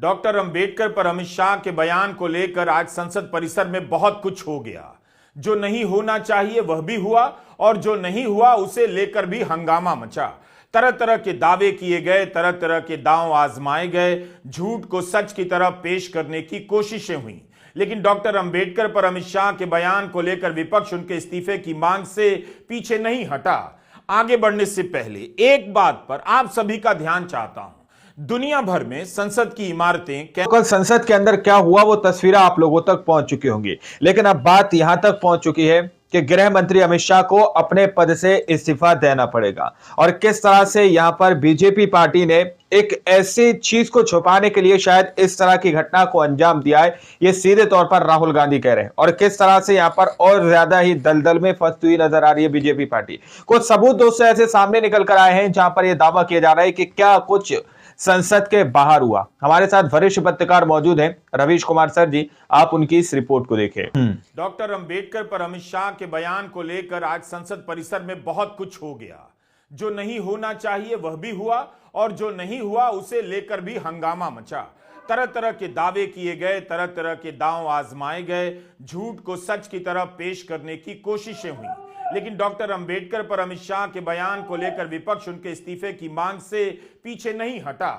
Doctor Ambedkar पर अमित शाह के बयान को लेकर आज संसद परिसर में बहुत कुछ हो गया। जो नहीं होना चाहिए वह भी हुआ और जो नहीं हुआ उसे लेकर भी हंगामा मचा। तरह तरह के दावे किए गए, तरह तरह के दांव आजमाए गए, झूठ को सच की तरह पेश करने की कोशिशें हुई। लेकिन डॉक्टर अंबेडकर पर अमित शाह के बयान को लेकर विपक्ष उनके इस्तीफे की मांग से पीछे नहीं हटा। आगे बढ़ने से पहले एक बात पर आप सभी का ध्यान चाहता हूं। दुनिया भर में संसद की इमारतें, कल संसद के अंदर क्या हुआ वो तस्वीरें आप लोगों तक पहुंच चुकी होंगी, लेकिन अब बात यहां तक पहुंच चुकी है कि गृह मंत्री अमित शाह को अपने पद से इस्तीफा देना पड़ेगा। और किस तरह से यहां पर बीजेपी पार्टी ने एक ऐसी चीज को छुपाने के लिए शायद इस तरह की घटना को अंजाम दिया है, ये सीधे तौर पर राहुल गांधी कह रहे हैं। और किस तरह से यहां पर और ज्यादा ही दलदल में फंसती हुई नजर आ रही है बीजेपी पार्टी। कुछ सबूत दोस्तों ऐसे सामने निकल कर आए हैं जहां पर यह दावा किया जा रहा है कि क्या कुछ संसद के बाहर हुआ। हमारे साथ वरिष्ठ पत्रकार मौजूद हैं, रवीश कुमार सर जी, आप उनकी इस रिपोर्ट को देखें। डॉक्टर अंबेडकर पर अमित शाह के बयान को लेकर आज संसद परिसर में बहुत कुछ हो गया। जो नहीं होना चाहिए वह भी हुआ और जो नहीं हुआ उसे लेकर भी हंगामा मचा। तरह तरह के दावे किए गए, तरह तरह के दांव आजमाए गए, झूठ को सच की तरह पेश करने की कोशिशें हुई। लेकिन डॉक्टर अंबेडकर पर अमित शाह के बयान को लेकर विपक्ष उनके इस्तीफे की मांग से पीछे नहीं हटा।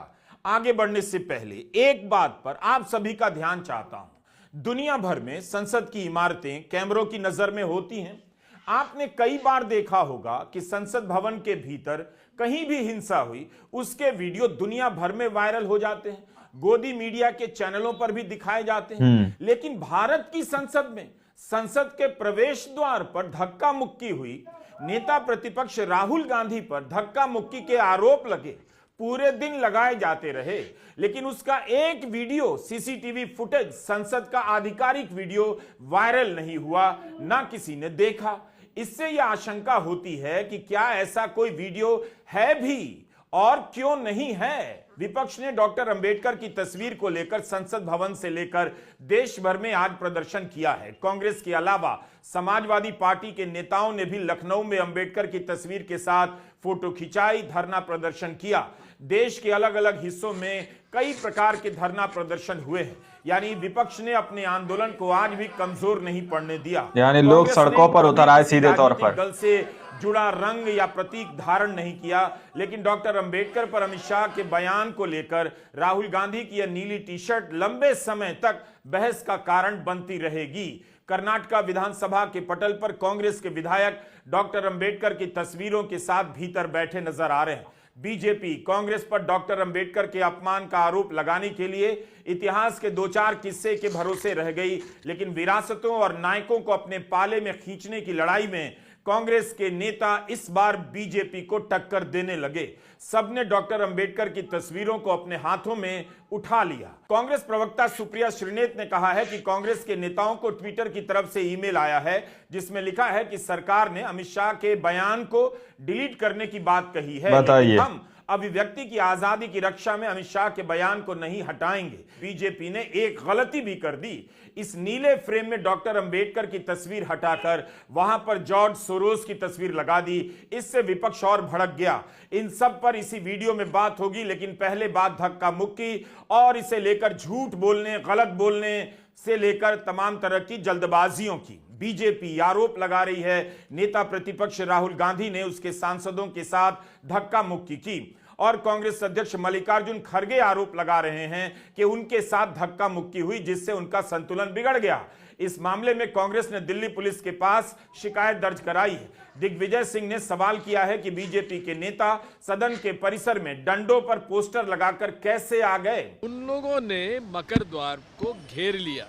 आगे बढ़ने से पहले एक बात पर आप सभी का ध्यान चाहता हूं। दुनिया भर में संसद की इमारतें कैमरों की नजर में होती हैं। आपने कई बार देखा होगा कि संसद भवन के भीतर कहीं भी हिंसा हुई, उसके वीडियो दुनिया भर में वायरल हो जाते हैं, गोदी मीडिया के चैनलों पर भी दिखाए जाते हैं। लेकिन भारत की संसद में संसद के प्रवेश द्वार पर धक्का मुक्की हुई, नेता प्रतिपक्ष राहुल गांधी पर धक्का मुक्की के आरोप लगे, पूरे दिन लगाए जाते रहे, लेकिन उसका एक वीडियो, सीसीटीवी फुटेज, संसद का आधिकारिक वीडियो वायरल नहीं हुआ, ना किसी ने देखा। इससे यह आशंका होती है कि क्या ऐसा कोई वीडियो है भी और क्यों नहीं है। विपक्ष ने डॉक्टर अंबेडकर की तस्वीर को लेकर संसद भवन से लेकर देश भर में आज प्रदर्शन किया है। कांग्रेस के अलावा समाजवादी पार्टी के नेताओं ने भी लखनऊ में अंबेडकर की तस्वीर के साथ फोटो खिंचाई, धरना प्रदर्शन किया। देश के अलग अलग हिस्सों में कई प्रकार के धरना प्रदर्शन हुए हैं। यानी विपक्ष ने अपने आंदोलन को आज भी कमजोर नहीं पड़ने दिया। यानी लोग सड़कों पर उतर आए सीधे तौर पर। दल से जुड़ा रंग या प्रतीक धारण नहीं किया। लेकिन डॉक्टर अंबेडकर पर अमित शाह के बयान को लेकर राहुल गांधी की यह नीली टी शर्ट लंबे समय तक बहस का कारण बनती रहेगी। कर्नाटक विधानसभा के पटल पर कांग्रेस के विधायक डॉक्टर अंबेडकर की तस्वीरों के साथ भीतर बैठे नजर आ रहे हैं। बीजेपी कांग्रेस पर डॉक्टर अंबेडकर के अपमान का आरोप लगाने के लिए इतिहास के दो चार किस्से के भरोसे रह गई। लेकिन विरासतों और नायकों को अपने पाले में खींचने की लड़ाई में कांग्रेस के नेता इस बार बीजेपी को टक्कर देने लगे। सबने डॉक्टर अंबेडकर की तस्वीरों को अपने हाथों में उठा लिया। कांग्रेस प्रवक्ता सुप्रिया श्रीनेत ने कहा है कि कांग्रेस के नेताओं को ट्विटर की तरफ से ईमेल आया है जिसमें लिखा है कि सरकार ने अमित शाह के बयान को डिलीट करने की बात कही है। बताइए। हम अभिव्यक्ति की आजादी की रक्षा में अमित शाह के बयान को नहीं हटाएंगे। बीजेपी ने एक गलती भी कर दी। इस नीले फ्रेम में डॉक्टर अंबेडकर की तस्वीर हटाकर वहां पर जॉर्ज सोरोस की तस्वीर लगा दी। इससे विपक्ष और भड़क गया। इन सब पर इसी वीडियो में बात होगी, लेकिन पहले बात धक्का मुक्की और इसे लेकर झूठ बोलने, गलत बोलने से लेकर तमाम तरह की जल्दबाजियों की। बीजेपी आरोप लगा रही है नेता प्रतिपक्ष राहुल गांधी ने उसके सांसदों के साथ धक्का मुक्की की और कांग्रेस अध्यक्ष मल्लिकार्जुन खड़गे आरोप लगा रहे हैं कि उनके साथ धक्का मुक्की हुई जिससे उनका संतुलन बिगड़ गया। इस मामले में कांग्रेस ने दिल्ली पुलिस के पास शिकायत दर्ज कराई है। दिग्विजय सिंह ने सवाल किया है कि बीजेपी के नेता सदन के परिसर में डंडों पर पोस्टर लगाकर कैसे आ गए। उन लोगों ने मकर द्वार को घेर लिया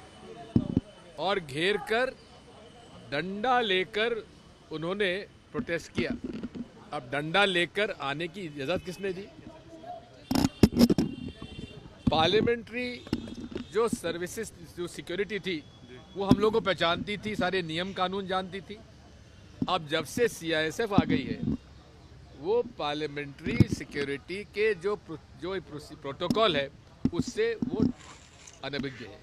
और घेर कर डंडा लेकर उन्होंने प्रोटेस्ट किया। अब डंडा लेकर आने की इजाजत किसने दी? पार्लियामेंट्री जो सर्विसेज, जो सिक्योरिटी थी वो हम लोगों को पहचानती थी, सारे नियम कानून जानती थी। अब जब से सीआईएसएफ आ गई है वो पार्लियामेंट्री सिक्योरिटी के जो प्रोटोकॉल है उससे वो अनभिज्ञ है।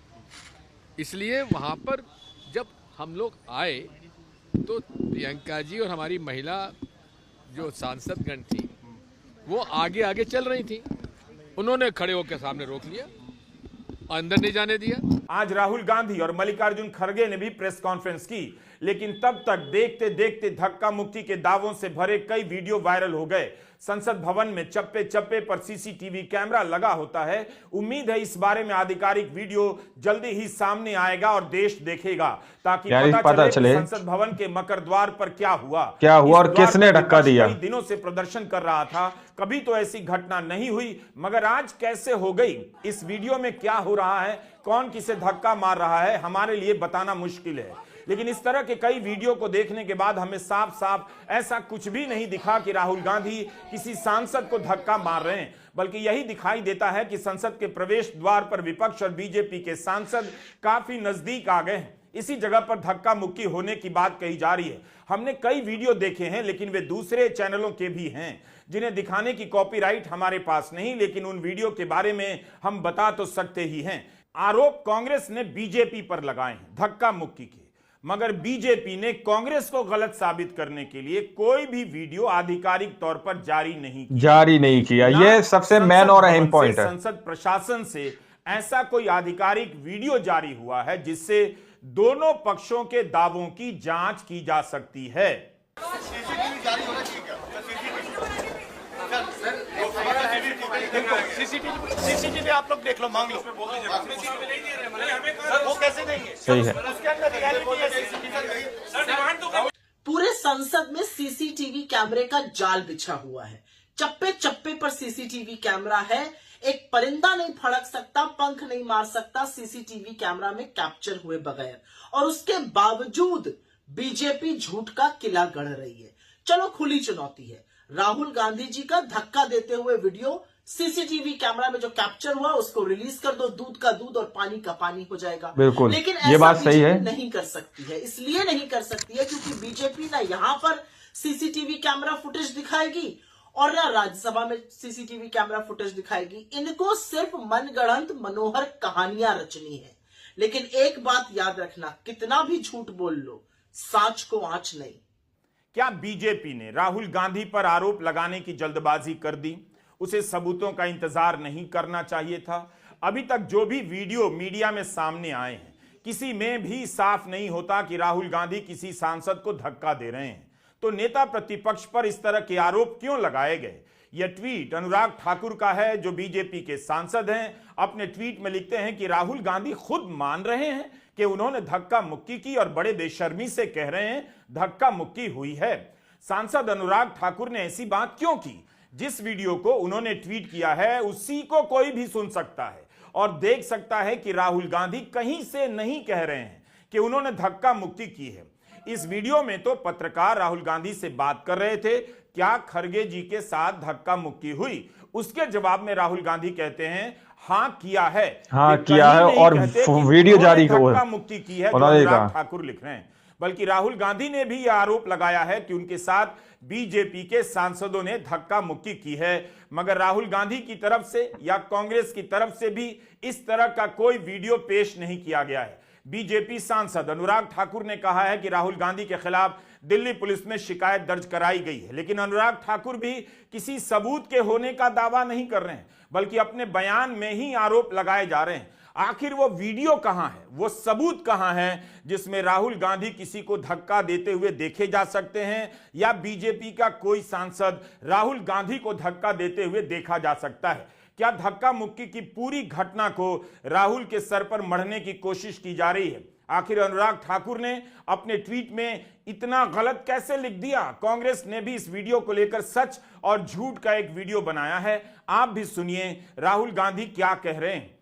इसलिए वहाँ पर जब हम लोग आए तो प्रियंका जी और हमारी महिला जो सांसदगण थी वो आगे आगे चल रही थी। उन्होंने खड़े होकर सामने रोक लिया अंदर नहीं जाने दिया। आज राहुल गांधी और मल्लिकार्जुन खड़गे ने भी प्रेस कॉन्फ्रेंस की, लेकिन तब तक देखते देखते धक्का मुक्की के दावों से भरे कई वीडियो वायरल हो गए। संसद भवन में चप्पे चप्पे पर सीसीटीवी कैमरा लगा होता है। उम्मीद है इस बारे में आधिकारिक वीडियो जल्दी ही सामने आएगा और देश देखेगा, ताकि पता चले संसद भवन के मकर द्वार पर क्या हुआ और किसने धक्का दिया। कई दिनों से प्रदर्शन कर रहा था, कभी तो ऐसी घटना नहीं हुई, मगर आज कैसे हो गई। इस वीडियो में क्या हो रहा है, कौन किसे धक्का मार रहा है, हमारे लिए बताना मुश्किल है। लेकिन इस तरह के कई वीडियो को देखने के बाद हमें साफ साफ ऐसा कुछ भी नहीं दिखा कि राहुल गांधी किसी सांसद को धक्का मार रहे हैं, बल्कि यही दिखाई देता है कि संसद के प्रवेश द्वार पर विपक्ष और बीजेपी के सांसद काफी नजदीक आ गए हैं। इसी जगह पर धक्का मुक्की होने की बात कही जा रही है। हमने कई वीडियो देखे हैं, लेकिन वे दूसरे चैनलों के भी हैं जिन्हें दिखाने की कॉपीराइट हमारे पास नहीं, लेकिन उन वीडियो के बारे में हम बता तो सकते ही हैं। आरोप कांग्रेस ने बीजेपी पर लगाए हैं धक्का मुक्की के, मगर बीजेपी ने कांग्रेस को गलत साबित करने के लिए कोई भी वीडियो आधिकारिक तौर पर जारी नहीं किया। ये सबसे मेन और अहम पॉइंट है। संसद प्रशासन से ऐसा कोई आधिकारिक वीडियो जारी हुआ है जिससे दोनों पक्षों के दावों की जांच की जा सकती है। सीसीटीवी आप लोग देख लो, मांग लो। वो कैसे देंगे? सही है। उसके अंदर रियलिटी है सीसीटीवी। पूरे संसद में सीसीटीवी कैमरे का जाल बिछा हुआ है। चप्पे चप्पे पर सीसीटीवी कैमरा है। एक परिंदा नहीं फड़क सकता, पंख नहीं मार सकता सीसीटीवी कैमरा में कैप्चर हुए बगैर, और उसके बावजूद बीजेपी झूठ का किला गढ़ रही है। चलो खुली चुनौती है, राहुल गांधी जी का धक्का देते हुए वीडियो सीसीटीवी कैमरा में जो कैप्चर हुआ उसको रिलीज कर दो, दूध का दूध और पानी का पानी हो जाएगा। बिल्कुल, लेकिन ये बात सही है। नहीं कर सकती है, इसलिए नहीं कर सकती है क्योंकि बीजेपी ना यहाँ पर सीसीटीवी कैमरा फुटेज दिखाएगी और ना राज्यसभा में सीसीटीवी कैमरा फुटेज दिखाएगी। इनको सिर्फ मनगढ़ंत मनोहर कहानियां रचनी है। लेकिन एक बात याद रखना, कितना भी झूठ बोल लो, सांच को आंच नहीं। क्या बीजेपी ने राहुल गांधी पर आरोप लगाने की जल्दबाजी कर दी? उसे सबूतों का इंतजार नहीं करना चाहिए था? अभी तक जो भी वीडियो मीडिया में सामने आए हैं, किसी में भी साफ नहीं होता कि राहुल गांधी किसी सांसद को धक्का दे रहे हैं। तो नेता प्रतिपक्ष पर इस तरह के आरोप क्यों लगाए गए? यह ट्वीट अनुराग ठाकुर का है, जो बीजेपी के सांसद हैं। अपने ट्वीट में लिखते हैं कि राहुल गांधी खुद मान रहे हैं कि उन्होंने धक्का मुक्की की और बड़े बेशर्मी से कह रहे हैं धक्का मुक्की हुई है। सांसद अनुराग ठाकुर ने ऐसी बात क्यों की? जिस वीडियो को उन्होंने ट्वीट किया है उसी को कोई भी सुन सकता है और देख सकता है कि राहुल गांधी कहीं से नहीं कह रहे हैं कि उन्होंने धक्का मुक्की की है। इस वीडियो में तो पत्रकार राहुल गांधी से बात कर रहे थे, क्या खड़गे जी के साथ धक्का मुक्की हुई? उसके जवाब में राहुल गांधी कहते हैं हाँ किया है, और वीडियो जारी धक्का मुक्की की है, अनुराग ठाकुर लिख रहे हैं। बल्कि राहुल गांधी ने भी यह आरोप लगाया है कि उनके साथ बीजेपी के सांसदों ने धक्का मुक्की की है, मगर राहुल गांधी की तरफ से या कांग्रेस की तरफ से भी इस तरह का कोई वीडियो पेश नहीं किया गया है। बीजेपी सांसद अनुराग ठाकुर ने कहा है कि राहुल गांधी के खिलाफ दिल्ली पुलिस में शिकायत दर्ज कराई गई है, लेकिन अनुराग ठाकुर भी किसी सबूत के होने का दावा नहीं कर रहे हैं, बल्कि अपने बयान में ही आरोप लगाए जा रहे हैं। आखिर वो वीडियो कहां है, वो सबूत कहां है जिसमें राहुल गांधी किसी को धक्का देते हुए देखे जा सकते हैं, या बीजेपी का कोई सांसद राहुल गांधी को धक्का देते हुए देखा जा सकता है? क्या धक्का मुक्की की पूरी घटना को राहुल के सर पर मढ़ने की कोशिश की जा रही है? आखिर अनुराग ठाकुर ने अपने ट्वीट में इतना गलत कैसे लिख दिया? कांग्रेस ने भी इस वीडियो को लेकर सच और झूठ का एक वीडियो बनाया है। आप भी सुनिए राहुल गांधी क्या कह रहे हैं।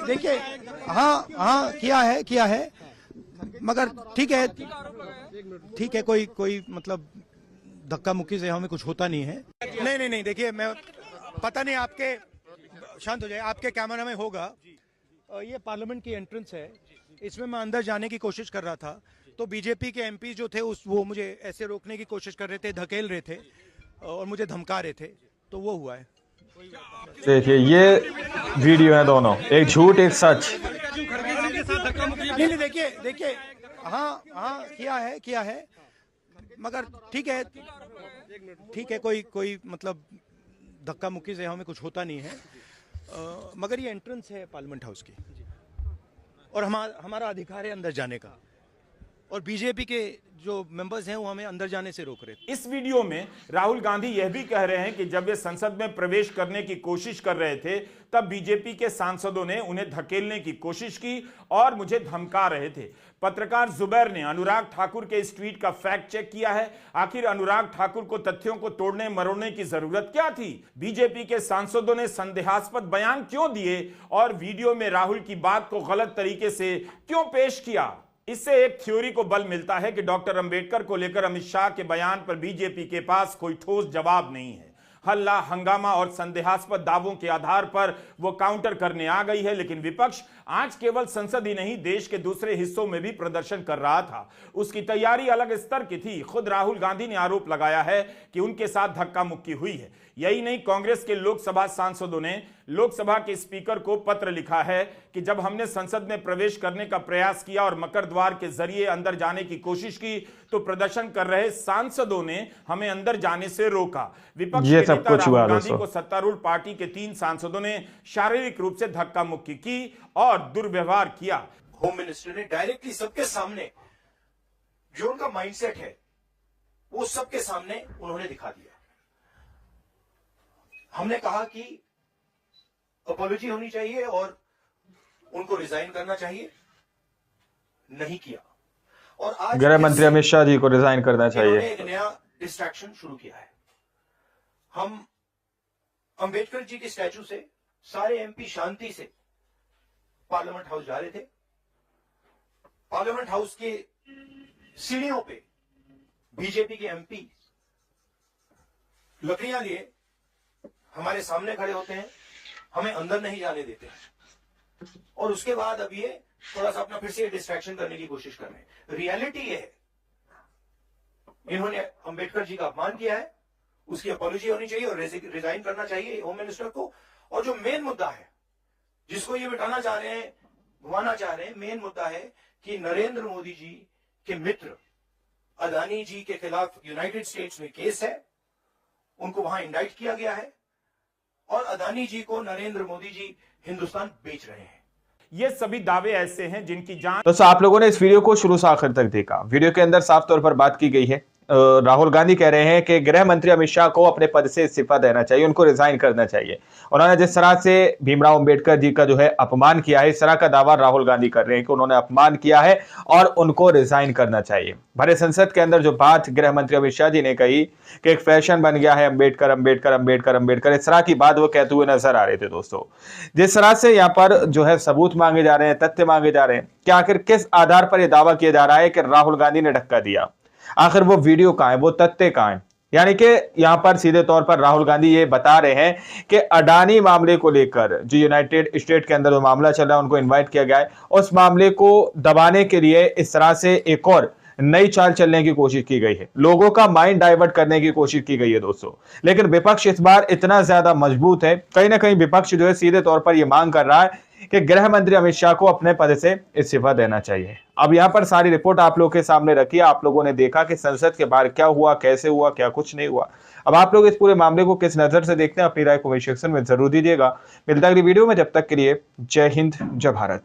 देखिए हाँ किया है मगर ठीक है कोई मतलब धक्का मुक्की से हमें कुछ होता नहीं है। नहीं देखिए, मैं पता नहीं आपके, शांत हो जाए, आपके कैमरा में होगा, ये पार्लियामेंट की एंट्रेंस है, इसमें मैं अंदर जाने की कोशिश कर रहा था तो बीजेपी के एमपी जो थे वो मुझे ऐसे रोकने की कोशिश कर रहे थे, धकेल रहे थे और मुझे धमका रहे थे, तो वो हुआ है। देखिए ये वीडियो है दोनों, एक झूठ एक सच। नहीं देखिए हाँ किया है मगर ठीक है कोई मतलब धक्का मुक्की से हमें कुछ होता नहीं है, मगर ये एंट्रेंस है पार्लियामेंट हाउस की और हमारा अधिकार है अंदर जाने का, और बीजेपी के जो मेंबर्स हैं वो हमें अंदर जाने से रोक रहे थे। इस वीडियो में राहुल गांधी यह भी कह रहे हैं कि जब वे संसद में प्रवेश करने की कोशिश कर रहे थे तब बीजेपी के सांसदों ने उन्हें धकेलने की कोशिश की और मुझे धमका रहे थे। पत्रकार जुबैर ने अनुराग ठाकुर के इस ट्वीट का फैक्ट चेक किया है। आखिर अनुराग ठाकुर को तथ्यों को तोड़ने मरोड़ने की जरूरत क्या थी? बीजेपी के सांसदों ने संदेहास्पद बयान क्यों दिए और वीडियो में राहुल की बात को गलत तरीके से क्यों पेश किया? इससे एक थ्योरी को बल मिलता है कि डॉक्टर अंबेडकर को लेकर अमित शाह के बयान पर बीजेपी के पास कोई ठोस जवाब नहीं है। हल्ला हंगामा और संदेहास्पद दावों के आधार पर वो काउंटर करने आ गई है, लेकिन विपक्ष आज केवल संसद ही नहीं देश के दूसरे हिस्सों में भी प्रदर्शन कर रहा था। उसकी तैयारी अलग स्तर की थी। खुद राहुल गांधी ने आरोप लगाया है कि उनके साथ धक्का मुक्की हुई है। यही नहीं, कांग्रेस के लोकसभा सांसदों ने लोकसभा के स्पीकर को पत्र लिखा है कि जब हमने संसद में प्रवेश करने का प्रयास किया और मकर द्वार के जरिए अंदर जाने की कोशिश की तो प्रदर्शन कर रहे सांसदों ने हमें अंदर जाने से रोका। विपक्ष के नेता राहुल गांधी को सत्तारूढ़ पार्टी के 3 सांसदों ने शारीरिक रूप से धक्का मुक्की की और दुर्व्यवहार किया। होम मिनिस्टर ने डायरेक्टली सबके सामने जो उनका माइंडसेट है वो सबके सामने उन्होंने दिखा दिया। हमने कहा कि अपॉलॉजी होनी चाहिए और उनको रिजाइन करना चाहिए, नहीं किया। और आज गृह मंत्री अमित शाह जी को रिजाइन करना चाहिए। एक नया डिस्ट्रैक्शन शुरू किया है। हम अंबेडकर जी के स्टैचू से सारे एमपी शांति से पार्लियामेंट हाउस जा रहे थे। पार्लियामेंट हाउस के सीढ़ियों पे बीजेपी के एमपी लकड़ियां लिए हमारे सामने खड़े होते हैं, हमें अंदर नहीं जाने देते हैं, और उसके बाद अब ये थोड़ा सा अपना फिर से डिस्ट्रैक्शन करने की कोशिश कर रहे हैं। रियलिटी ये है, इन्होंने अंबेडकर जी का अपमान किया है, उसकी अपॉलॉजी होनी चाहिए और रिजाइन करना चाहिए होम मिनिस्टर को। और जो मेन मुद्दा है जिसको ये बिठाना चाह रहे हैं, घुमाना चाह रहे हैं, मेन मुद्दा है कि नरेंद्र मोदी जी के मित्र अदानी जी के खिलाफ यूनाइटेड स्टेट्स में केस है, उनको वहां इंडाइट किया गया है और अदानी जी को नरेंद्र मोदी जी हिंदुस्तान बेच रहे हैं। ये सभी दावे ऐसे हैं जिनकी जांच तो आप लोगों ने इस वीडियो को शुरू से आखिर तक देखा। वीडियो के अंदर साफ तौर पर बात की गई है। राहुल गांधी कह रहे हैं कि गृह मंत्री अमित शाह को अपने पद से इस्तीफा देना चाहिए, उनको रिजाइन करना चाहिए। उन्होंने जिस तरह से भीमराव अंबेडकर जी का जो है अपमान किया है, इस तरह का दावा राहुल गांधी कर रहे हैं कि उन्होंने अपमान किया है और उनको रिजाइन करना चाहिए। भरे संसद के अंदर जो बात गृह मंत्री अमित शाह जी ने कही कि एक फैशन बन गया है अंबेडकर अंबेडकर अंबेडकर अंबेडकर, इस तरह की बात वो कहते हुए नजर आ रहे थे। दोस्तों, जिस तरह से यहाँ पर जो है सबूत मांगे जा रहे हैं, तथ्य मांगे जा रहे हैं कि आखिर किस आधार पर यह दावा किया जा रहा है कि राहुल गांधी ने धक्का दिया, आखिर वो वीडियो कहां है, वो तथ्य कहां है। यानी कि यहां पर सीधे तौर पर राहुल गांधी ये बता रहे हैं कि अडानी मामले को लेकर जो यूनाइटेड स्टेट के अंदर जो मामला चल रहा है, उनको इनवाइट किया गया है, उस मामले को दबाने के लिए इस तरह से एक और नई चाल चलने की कोशिश की गई है, लोगों का माइंड डाइवर्ट करने की कोशिश की गई है। दोस्तों, लेकिन विपक्ष इस बार इतना ज्यादा मजबूत है, कहीं ना कहीं विपक्ष जो है सीधे तौर पर यह मांग कर रहा है कि गृह मंत्री अमित शाह को अपने पद से इस्तीफा देना चाहिए। अब यहां पर सारी रिपोर्ट आप लोगों के सामने रखी है। आप लोगों ने देखा कि संसद के बाहर क्या हुआ, कैसे हुआ, क्या कुछ नहीं हुआ। अब आप लोग इस पूरे मामले को किस नजर से देखते हैं, अपनी राय कमेंट सेक्शन में जरूर दीजिएगा। मिलता है अगली वीडियो में, जब तक के लिए जय हिंद, जय भारत।